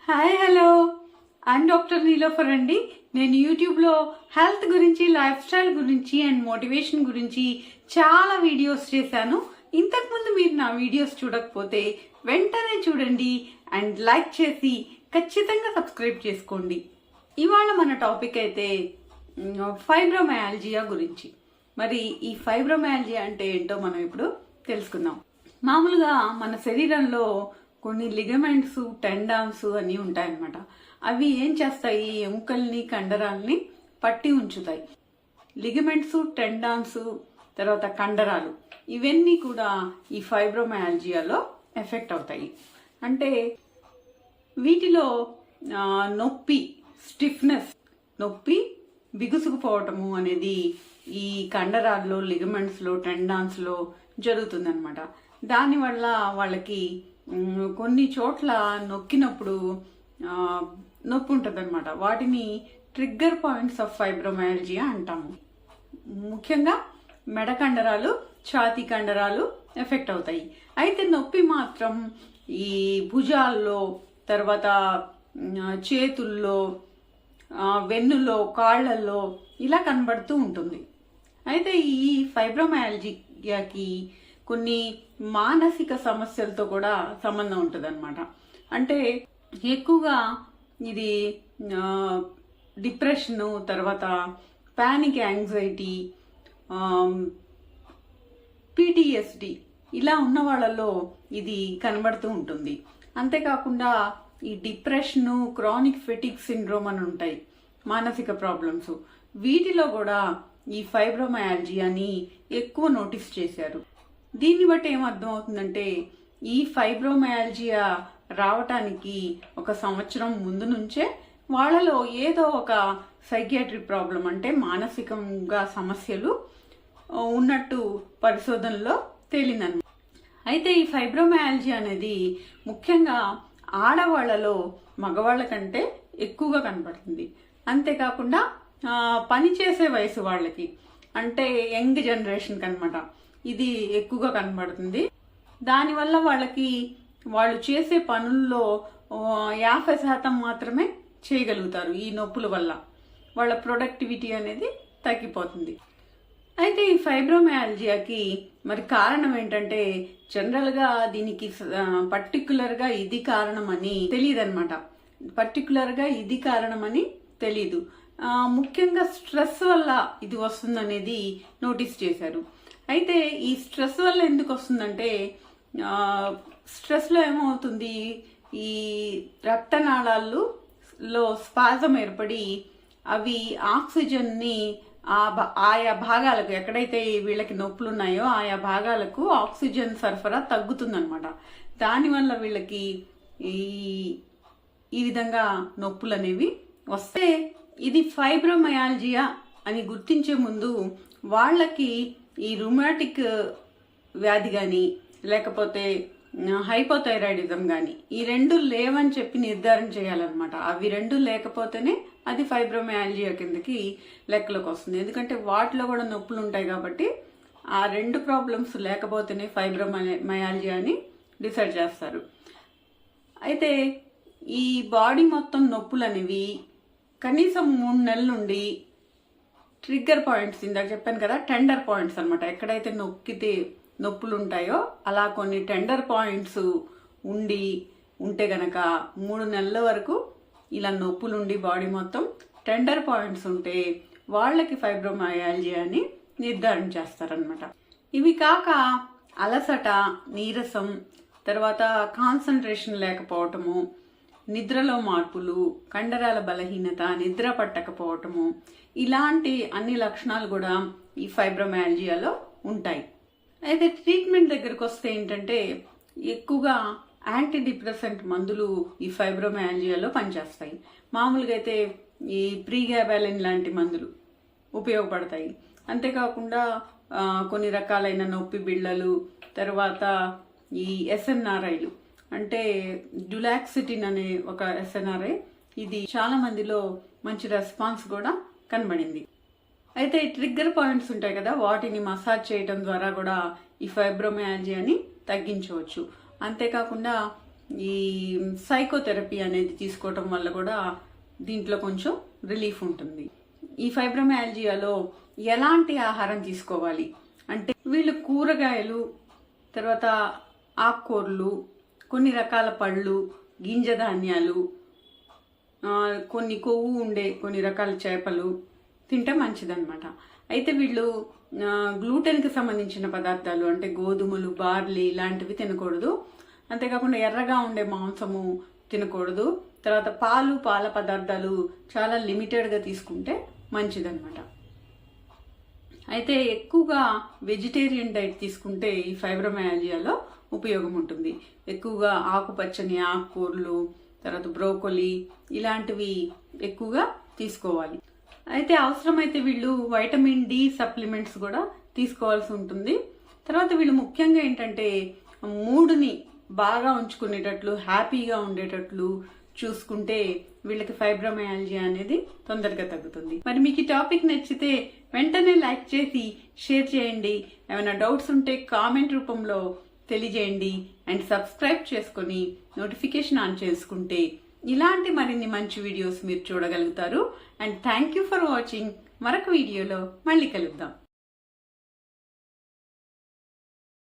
Hi hello I'm doctor Niloufer అండి. నేను యూట్యూబ్లో హెల్త్ గురించి, లైఫ్ స్టైల్ గురించి అండ్ మోటివేషన్ గురించి చాలా వీడియోస్ చేశాను. ఇంతకుముందు మీరు నా వీడియోస్ చూడకపోతే వెంటనే చూడండి అండ్ లైక్ చేసి ఖచ్చితంగా సబ్స్క్రైబ్ చేసుకోండి. ఇవాళ మన టాపిక్ అయితే ఫైబ్రోమయాల్జియా గురించి. మరి ఈ ఫైబ్రోమయాల్జియా అంటే ఏంటో మనం ఇప్పుడు తెలుసుకుందాం. మామూలుగా మన శరీరంలో కొన్ని లిగమెంట్స్, టెండాన్స్ అని ఉంటాయన్నమాట. అవి ఏం చేస్తాయి? ఎముకల్ని, కండరాల్ని పట్టి ఉంచుతాయి. లిగమెంట్స్, టెండాన్స్, తర్వాత కండరాలు, ఇవన్నీ కూడా ఈ ఫైబ్రోమయాల్జియాలో ఎఫెక్ట్ అవుతాయి. అంటే వీటిలో నొప్పి, స్టిఫ్నెస్, నొప్పి, బిగుసుకుపోవటము అనేది ఈ కండరాల్లో, లిగమెంట్స్లో, టెండాన్స్లో జరుగుతుందన్నమాట. దానివల్ల వాళ్ళకి కొన్ని చోట్ల నొక్కినప్పుడు నొప్పి ఉంటుంది అనమాట. వాటిని ట్రిగ్గర్ పాయింట్స్ ఆఫ్ ఫైబ్రోమయాల్జియా అంటాము. ముఖ్యంగా మెడ కండరాలు, ఛాతీ కండరాలు ఎఫెక్ట్ అవుతాయి. అయితే నొప్పి మాత్రం ఈ భుజాల్లో, తర్వాత చేతుల్లో, వెన్నులో, కాళ్ళల్లో ఇలా కనబడుతూ ఉంటుంది. అయితే ఈ ఫైబ్రోమయాల్జియాకి కొన్ని మానసిక సమస్యలతో కూడా సంబంధం ఉంటుంది అనమాట. అంటే ఎక్కువగా ఇది డిప్రెషను, తర్వాత పానిక్ యాంగ్జైటీ, పిటిఎస్డి ఇలా ఉన్న వాళ్ళలో ఇది కనబడుతూ ఉంటుంది. అంతేకాకుండా ఈ డిప్రెషను, క్రానిక్ ఫెటిక్ సిండ్రోమ్ అని ఉంటాయి, మానసిక ప్రాబ్లమ్స్. వీటిలో కూడా ఈ ఫైబ్రోమయాల్జియాని ఎక్కువ నోటీస్ చేశారు. దీన్ని బట్టి ఏమర్థం అవుతుందంటే ఈ ఫైబ్రోమయాల్జియా రావటానికి 1 సంవత్సరం ముందు నుంచే వాళ్ళలో ఏదో ఒక సైకియాట్రిక్ ప్రాబ్లం, అంటే మానసికంగా సమస్యలు ఉన్నట్టు పరిశోధనలో తేలిందన్నమాట. అయితే ఈ ఫైబ్రోమయాల్జియా అనేది ముఖ్యంగా ఆడవాళ్లలో మగవాళ్ళ కంటే ఎక్కువగా కనబడుతుంది. అంతేకాకుండా పనిచేసే వయసు వాళ్ళకి, అంటే యంగ్ జనరేషన్కి అనమాట, ఇది ఎక్కువగా కనబడుతుంది. దానివల్ల వాళ్ళు చేసే పనుల్లో 50% మాత్రమే చేయగలుగుతారు. ఈ నొప్పుల వల్ల వాళ్ళ ప్రొడక్టివిటీ అనేది తగ్గిపోతుంది. అయితే ఈ ఫైబ్రోమయాల్జియాకి మరి కారణం ఏంటంటే జనరల్గా దీనికి పర్టికులర్గా ఇది కారణమని తెలియదు అనమాట. పర్టికులర్గా ఇది కారణమని తెలీదు. ముఖ్యంగా స్ట్రెస్ వల్ల ఇది వస్తుందనేది నోటీస్ చేశారు. అయితే ఈ స్ట్రెస్ వల్ల ఎందుకు వస్తుందంటే స్ట్రెస్లో ఏమవుతుంది, ఈ రక్తనాళాల్లో స్పాజం ఏర్పడి అవి ఆక్సిజన్ని ఆయా భాగాలకు, ఎక్కడైతే వీళ్ళకి నొప్పులు ఉన్నాయో ఆయా భాగాలకు ఆక్సిజన్ సరఫరా తగ్గుతుందన్నమాట. దానివల్ల వీళ్ళకి ఈ విధంగా నొప్పులు అనేవి వస్తే, ఇది ఫైబ్రోమయాల్జియా అని గుర్తించే ముందు వాళ్ళకి ఈ రుమాటిక్ వ్యాధి కానీ, లేకపోతే హైపోథైరాయిడిజం కానీ, ఈ 2 లేవని చెప్పి నిర్ధారణ చేయాలన్నమాట. అవి 2 లేకపోతేనే అది ఫైబ్రోమయాల్జియా కిందకి లెక్కలోకి వస్తుంది. ఎందుకంటే వాటిలో కూడా నొప్పులు ఉంటాయి కాబట్టి ఆ 2 ప్రాబ్లమ్స్ లేకపోతేనే ఫైబ్రోమయాల్జియా అని డిసైడ్ చేస్తారు. అయితే ఈ బాడీ మొత్తం నొప్పులు అనేవి కనీసం 3 నెలల నుండి ట్రిగ్గర్ పాయింట్స్, ఇందాక చెప్పాను కదా, టెండర్ పాయింట్స్ అనమాట. ఎక్కడైతే నొక్కితే నొప్పులు ఉంటాయో అలా కొన్ని టెండర్ పాయింట్స్ ఉంటే గనక 3 నెలల వరకు ఇలా నొప్పులుండి బాడీ మొత్తం టెండర్ పాయింట్స్ ఉంటే వాళ్ళకి ఫైబ్రోమయాల్జియా అని నిర్ధారణ చేస్తారనమాట. ఇవి కాక అలసట, నీరసం, తర్వాత కాన్సన్ట్రేషన్ లేకపోవటము, నిద్రలో మార్పులు, కండరాల బలహీనత, నిద్ర పట్టకపోవటము, ఇలాంటి అన్ని లక్షణాలు కూడా ఈ ఫైబ్రోమయాల్జియాలో ఉంటాయి. అయితే ట్రీట్మెంట్ దగ్గరకు వస్తే ఏంటంటే ఎక్కువగా యాంటీ డిప్రెసెంట్ మందులు ఈ ఫైబ్రోమయాల్జియాలో పనిచేస్తాయి. మామూలుగా అయితే ఈ ప్రీగాబాలిన్ లాంటి మందులు ఉపయోగపడతాయి. అంతేకాకుండా కొన్ని రకాలైన నొప్పి బిళ్ళలు, తర్వాత ఈ ఎస్ఎన్ఆర్ఐలు, అంటే డులాక్సిటిన్ అనే ఒక ఎస్ఎన్ఆర్ఐ, ఇది చాలా మందిలో మంచి రెస్పాన్స్ కూడా కనబడింది. అయితే ట్రిగ్గర్ పాయింట్స్ ఉంటాయి కదా, వాటిని మసాజ్ చేయడం ద్వారా కూడా ఈ ఫైబ్రోమయాల్జియాని తగ్గించవచ్చు. అంతేకాకుండా ఈ సైకోథెరపీ అనేది తీసుకోవటం వల్ల కూడా దీంట్లో కొంచెం రిలీఫ్ ఉంటుంది. ఈ ఫైబ్రోమయాల్జియాలో ఎలాంటి ఆహారం తీసుకోవాలి అంటే వీళ్ళు కూరగాయలు, తర్వాత ఆకుకూరలు, కొన్ని రకాల పళ్ళు, గింజ ధాన్యాలు, కొన్ని కొవ్వు ఉండే కొన్ని రకాల చేపలు తింటే మంచిదన్నమాట. అయితే వీళ్ళు గ్లూటెన్కి సంబంధించిన పదార్థాలు అంటే గోధుమలు, బార్లీ ఇలాంటివి తినకూడదు. అంతేకాకుండా ఎర్రగా ఉండే మాంసము తినకూడదు. తర్వాత పాల పదార్థాలు చాలా లిమిటెడ్గా తీసుకుంటే మంచిదన్నమాట. అయితే ఎక్కువగా వెజిటేరియన్ డైట్ తీసుకుంటే ఈ ఫైబ్రోమయాల్జియాలో ఉపయోగం ఉంటుంది. ఎక్కువగా ఆకుపచ్చని ఆకుకూరలు, తర్వాత బ్రోకోలీ ఇలాంటివి ఎక్కువగా తీసుకోవాలి. అయితే అవసరమైతే వీళ్ళు వైటమిన్ డి సప్లిమెంట్స్ కూడా తీసుకోవాల్సి ఉంటుంది. తర్వాత వీళ్ళు ముఖ్యంగా ఏంటంటే మూడుని బాగా ఉంచుకునేటట్లు, హ్యాపీగా ఉండేటట్లు చూసుకుంటే వీళ్ళకి ఫైబ్రోమయాల్జియా అనేది తొందరగా తగ్గుతుంది. మరి మీకు ఈ టాపిక్ నచ్చితే వెంటనే లైక్ చేసి షేర్ చేయండి. ఏమైనా డౌట్స్ ఉంటే కామెంట్ రూపంలో తెలియజేయండి. అండ్ సబ్స్క్రైబ్ చేసుకొని నోటిఫికేషన్ ఆన్ చేసుకుంటే ఇలాంటి మరిన్ని మంచి వీడియోస్ మీరు చూడగలుగుతారు. And thank you for watching. మరొక వీడియోలో మళ్ళీ కలుద్దాం.